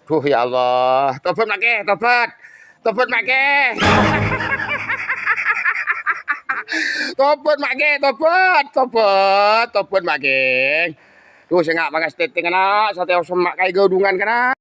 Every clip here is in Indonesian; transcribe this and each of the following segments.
Duh ya Allah, tobat make, tobat. Tobat make. Tobat make, tobat, tobat, tobat make. Duh saya nggak pakai steting kana, sate semak kayak gaudungan kana.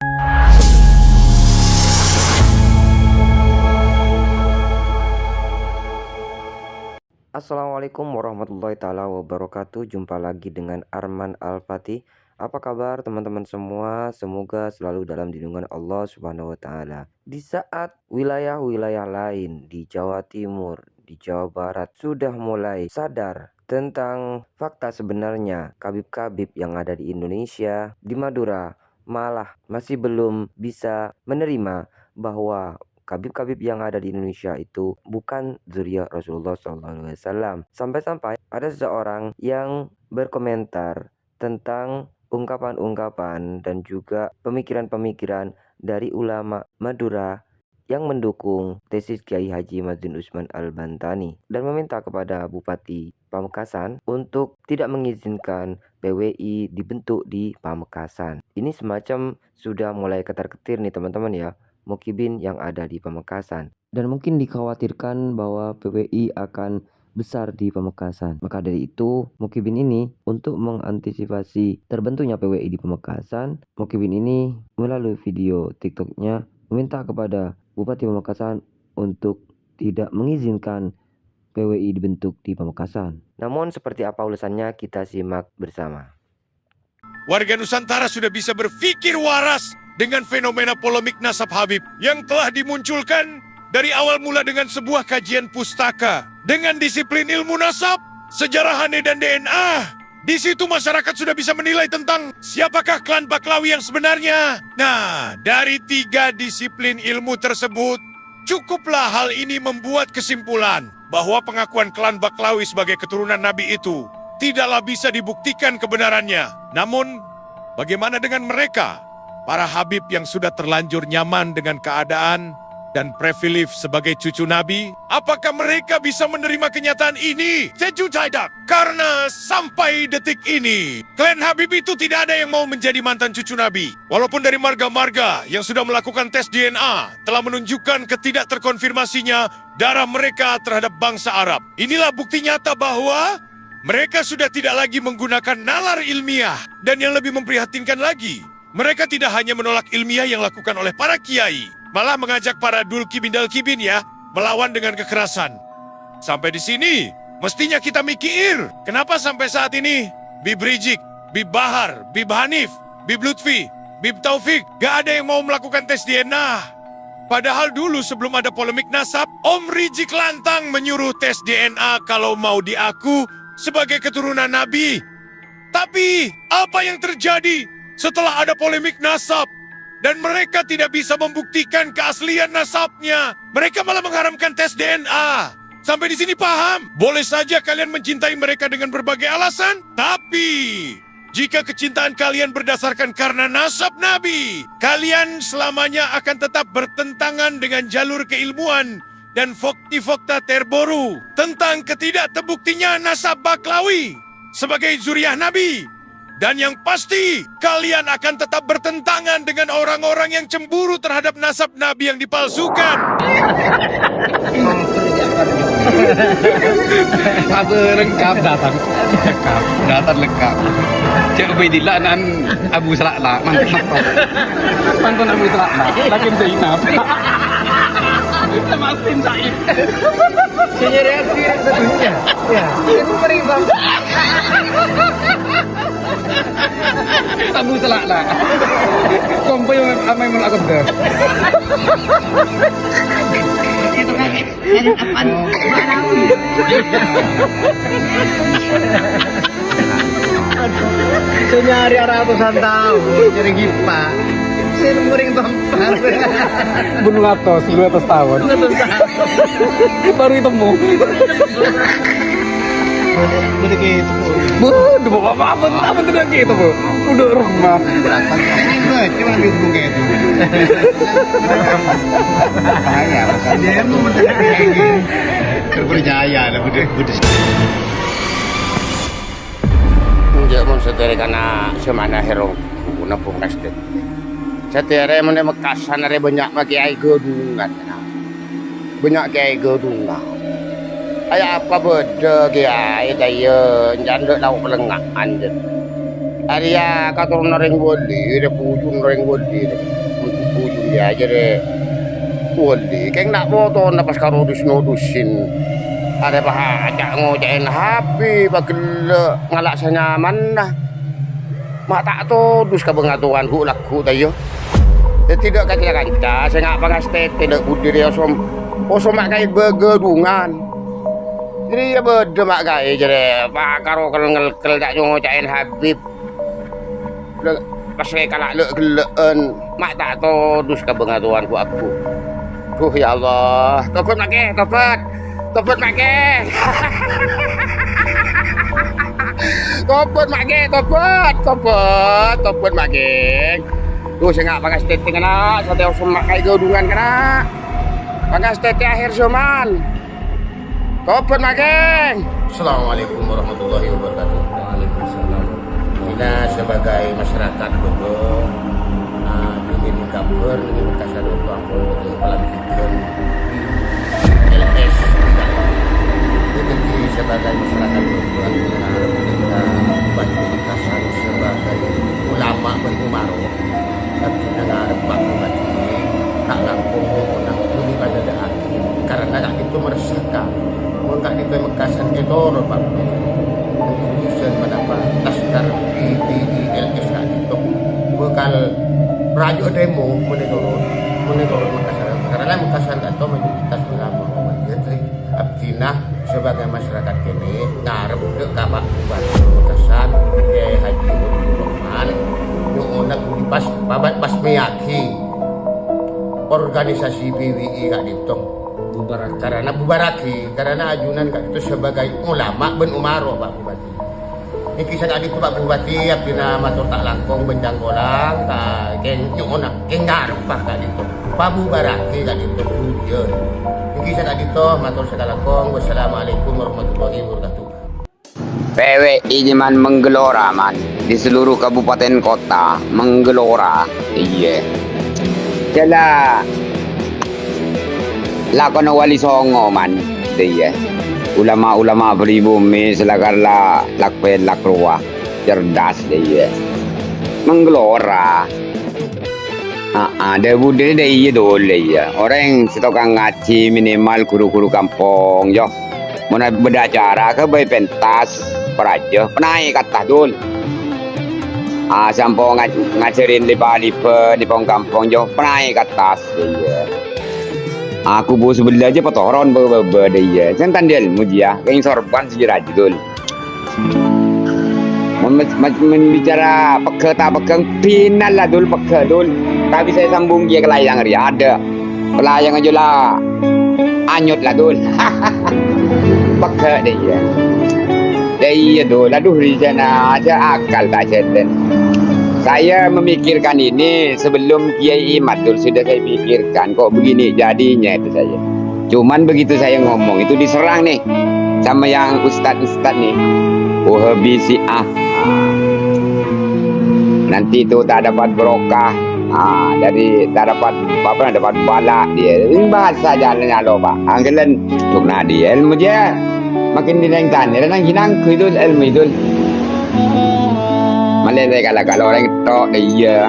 Assalamualaikum warahmatullahi taala wabarakatuh. Jumpa lagi dengan Arman Al-Fatih. Apa kabar teman-teman semua? Semoga selalu dalam lindungan Allah Subhanahu wa taala. Di saat wilayah-wilayah lain di Jawa Timur, di Jawa Barat sudah mulai sadar tentang fakta sebenarnya kabib-kabib yang ada di Indonesia, di Madura malah masih belum bisa menerima bahwa kabib-kabib yang ada di Indonesia itu bukan zuriat Rasulullah SAW. Sampai-sampai ada seseorang yang berkomentar tentang ungkapan-ungkapan dan juga pemikiran-pemikiran dari ulama Madura yang mendukung tesis Kiai Haji Madzin Usman Al-Bantani dan meminta kepada Bupati Pamekasan untuk tidak mengizinkan PWI dibentuk di Pamekasan. Ini semacam sudah mulai ketar-ketir nih teman-teman ya, Mukibin yang ada di Pamekasan, dan mungkin dikhawatirkan bahwa PWI akan besar di Pamekasan. Maka dari itu Mukibin ini untuk mengantisipasi terbentuknya PWI di Pamekasan, Mukibin ini melalui video TikToknya meminta kepada Bupati Pamekasan untuk tidak mengizinkan PWI dibentuk di Pamekasan. Namun seperti apa ulasannya kita simak bersama. Warga Nusantara sudah bisa berpikir waras dengan fenomena polemik nasab Habib yang telah dimunculkan dari awal mula dengan sebuah kajian pustaka dengan disiplin ilmu nasab, sejarah Hane dan DNA. Di situ masyarakat sudah bisa menilai tentang siapakah klan Baklawi yang sebenarnya. Nah, dari 3 disiplin ilmu tersebut, cukuplah hal ini membuat kesimpulan bahwa pengakuan klan Baklawi sebagai keturunan Nabi itu tidaklah bisa dibuktikan kebenarannya. Namun, bagaimana dengan mereka? Para Habib yang sudah terlanjur nyaman dengan keadaan dan privilege sebagai cucu Nabi, apakah mereka bisa menerima kenyataan ini? Seju tidak, karena sampai detik ini, klan Habib itu tidak ada yang mau menjadi mantan cucu Nabi. Walaupun dari marga-marga yang sudah melakukan tes DNA telah menunjukkan ketidak terkonfirmasinya darah mereka terhadap bangsa Arab. Inilah bukti nyata bahwa mereka sudah tidak lagi menggunakan nalar ilmiah. Dan yang lebih memprihatinkan lagi, mereka tidak hanya menolak ilmiah yang dilakukan oleh para kiai, malah mengajak para dulkibin dalkibin ya, melawan dengan kekerasan. Sampai di sini, mestinya kita mikir, kenapa sampai saat ini Bib Rizik, Bib Bahar, Bib Hanif, Bib Lutfi, Bib Taufik, gak ada yang mau melakukan tes DNA. Padahal dulu sebelum ada polemik nasab, Om Rizik lantang menyuruh tes DNA kalau mau diaku sebagai keturunan Nabi. Tapi, apa yang terjadi setelah ada polemik nasab dan mereka tidak bisa membuktikan keaslian nasabnya? Mereka malah mengharamkan tes DNA. Sampai di sini paham? Boleh saja kalian mencintai mereka dengan berbagai alasan, tapi jika kecintaan kalian berdasarkan karena nasab Nabi, kalian selamanya akan tetap bertentangan dengan jalur keilmuan dan fakta terbaru tentang ketidakterbuktinya nasab Baklawi sebagai zuriat Nabi. Dan yang pasti, kalian akan tetap bertentangan dengan orang-orang yang cemburu terhadap nasab Nabi yang dipalsukan. Apa lengkap datang lengkap. Cik Ubaidillah dan Abu Salakla mantan Abu Salakla lakin Zainab Mastin Said Saya reaksi yang satunya. Ya, itu berimbang. Abu Salakla kompo yang amai melakukan dah. Itu kan dari kapan? Saya nyari ratusan tahun, nyari gipa. Saya numerin tampar. Bunuh atas 200 tahun. Baru ketemu. Udah gitu. Waduh, apa tidak gitu, Bu? Udah rumah. Ini gue cuma bingung kayak itu. Bahaya. Dia mau mendengar kayak gini. Percaya lah, udah. Njak mun setere kana semana herong guna pung estet. Setiare mana Mekasan ada banyak kiai gedungan. Banyak kiai gedungan. Ayah apa beda kiai daya janda lauk pelengahan je. Aria katur nareng boli, dia pujun nareng boli. Untuk pujun dia aja deh. Boli, keng nak foto napas karo dusin. Ada bahagia ngojain happy bagel ngalak senyaman nah. Mak tak todus ka bengatuan ku laku tayo. Tidak kacil kanca, saya ngak pakai stet tidak budi dia osom mak kai begedungan. Jadi ya beda mak kai jadi pak karo kel tak ngojain Habib. Pas saya kalak le geleen mak tak todus ka bengatuan ku aku. Duh ya Allah, tobat mak ke, tobat mak ke. Tobat mak ke, tobat mak ke. Tuh saya nggak pakai steting kena, sate osum mak kai gedungan kena. Pakai steting akhir zaman. Tobat mak ke. Assalamualaikum warahmatullahi wabarakatuh. Waalaikumsalam. Kita sebagai masyarakat bodoh, ingin kabar, ingin kasar untuk aku malam bikin LS. Jadi sebagai masyarakat bodoh, kita bantu kasar sebagai ulama berumaro. Tapi dengar baku baca tak langsung orang ini pada dah karena tak itu meresahkan. Mungkin itu Mekasan itu orang baku. Kemudian mendapat taskar di LS tak itu bekal rajuk demo menurut Mekasan karena Mekasan atau mayoritas ulama jadi abdinah sebagai masyarakat ini ngarep ke kabak Mekasan ke Haji Rahman nak pas babat basmiyaki organisasi PWI kak ditung karena ajunan kak itu sebagai ulama ben umaro Pak Bupati. Ini kisah tadi Pak Bupati apina matur tak langkong benjang golang kak kenyona kengar Pak kak ditung Pak Bupati kak ditung tujuan. Ini kisah tadi toh matur segala kong. Wassalamualaikum warahmatullahi wabarakatuh. PWI Jeman menggelora man di seluruh kabupaten kota menggelora iya jala lakono wali songo man iya ulama-ulama pribumi selakarla lakpen lakruah cerdas iya menggelora ada bude deh iya dole iya orang setokang ngaji minimal guru-guru kampung yo mana beda cara ke bayi pentas peraja penai kata dul sampo ngajarin lipa-lipa di kampung jo penai kata dia aku bu sebelah aja petoron bebe dia jangan dia mujia kayak sorban sejarah dul membicara pekeng final lah dul dul tapi saya sambung dia ke layang dia ada pelayang aja lah anyut lah dul pakai dia dulu aduh di sana aja akal tak setan. Saya memikirkan ini sebelum Kiai Matul sudah saya pikirkan kok begini jadinya itu saya. Cuman begitu saya ngomong itu diserang nih sama yang ustad-ustad nih. Wahabi Syiah. Nanti itu tak dapat berokah. Dari tak dapat apa dapat bala dia. Ini bahasa jalannya loh Pak. Anggelan untuk nadi ilmu dia. Makin dinengtan, dan hinang itu ilmu itu. Malah kalau orang itu dia.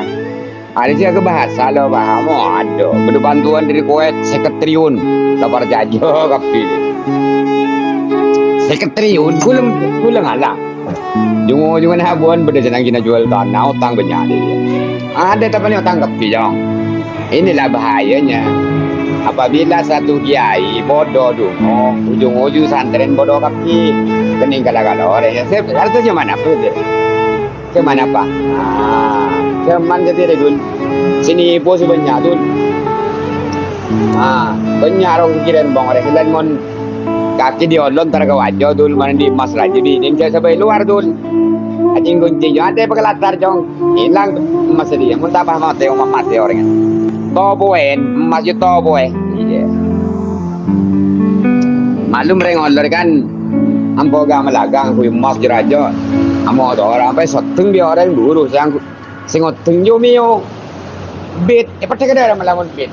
Ada sih ke bahasa lo paham ada. Berbantuan dari Kuwait seketriun, lapar jajo kapil. Seketriun, kulang alang. Jungo habuan beda senang kita jual tanah utang banyak dia. Ada tapi utang kapil jong. Inilah bahayanya. Apabila satu kiai bodoh dungo, ujung-ujung santren bodoh kaki, kening kalau orang ya, artinya mana pun deh, kemana pak? Cuman jadi dul, sini bos banyak dul, banyak orang pikiran bang orang selain mon kaki diolon terke wajah dul, mana di mas raja di ini sampai luar dul, anjing kunci jangan ada pakai latar jong, hilang masa dia, mun tak paham mati orangnya. Toboen, masih toboe. Iya. Malum rengolor kan, ampo gama lagang kui mas jerajo, amo orang sampai soteng dia orang dulu, sing oteng jo mio. bit, pasti kena ada melawan bit.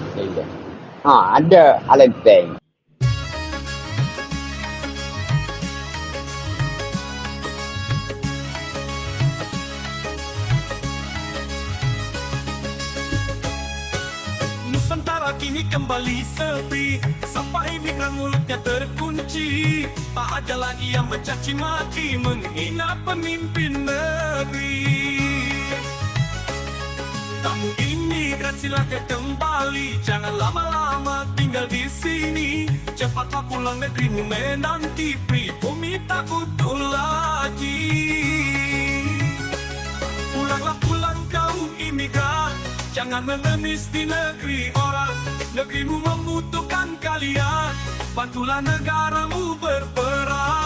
Ada alenteng. Nusantara kini kembali sepi, sampai migran mulutnya terkunci. Tak ada lagi yang mencaci maki, menghina pemimpin negeri. Kamu imigran silakan kembali, jangan lama-lama tinggal di sini. Cepatlah pulang negerimu menanti, pribumi tak butuh lagi. Pulanglah pulang kau imigran, jangan mengemis di negeri orang. Negerimu membutuhkan kalian, bantulah negaramu berperang.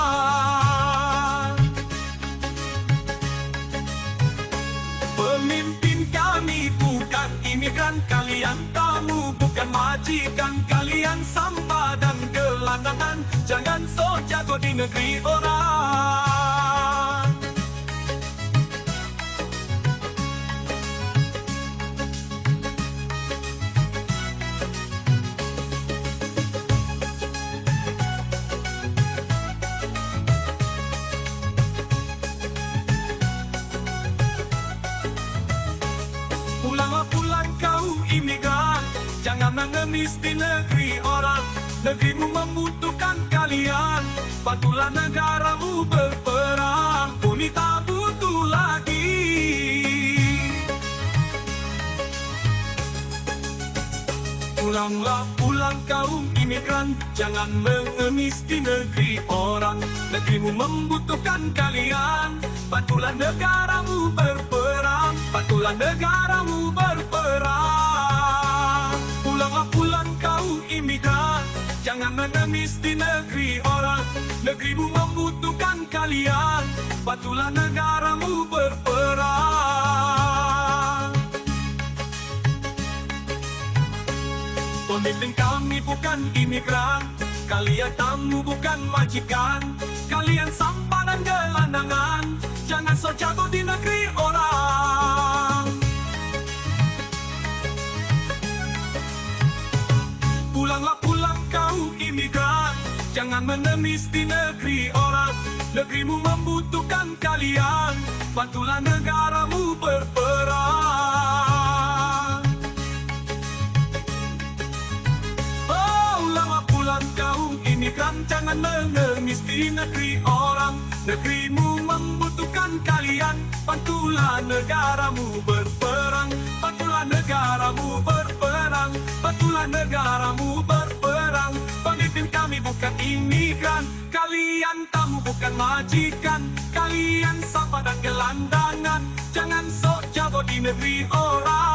Pemimpin kami bukan imigran, kalian tamu bukan majikan. Kalian sampah dan gelandangan, jangan sok jago di negeri orang. Pulanglah pulang kau imigran, jangan mengemis di negeri orang. Negerimu membutuhkan kalian, bantulah negaramu berperang. Bumi tak butuh lagi. Pulanglah pulang kau imigran, jangan mengemis di negeri orang. Negerimu membutuhkan kalian, bantulah negaramu berperang. Bantulah negaramu berperang. Pulanglah pulang kau imigran, jangan mengemis di negeri orang. Negerimu membutuhkan kalian, bantulah negaramu berperang. Pemimpin kami bukan imigran, kalian tamu bukan majikan. Kalian sampah dan gelandangan, jangan sok jago di negeri orang. Pulanglah pulang kau imigran, jangan mengemis di negeri orang. Negerimu membutuhkan kalian, bantulah negaramu berperang. Pulanglah pulang kau imigran, jangan mengemis di negeri orang. Negerimu membutuhkan kalian, bantulah negaramu berperang. Bantulah negaramu berperang. Bantulah negaramu berperang. Pemimpin kami bukan imigran, kalian tamu bukan majikan. Kalian sampah dan gelandangan, jangan sok jago di negeri orang.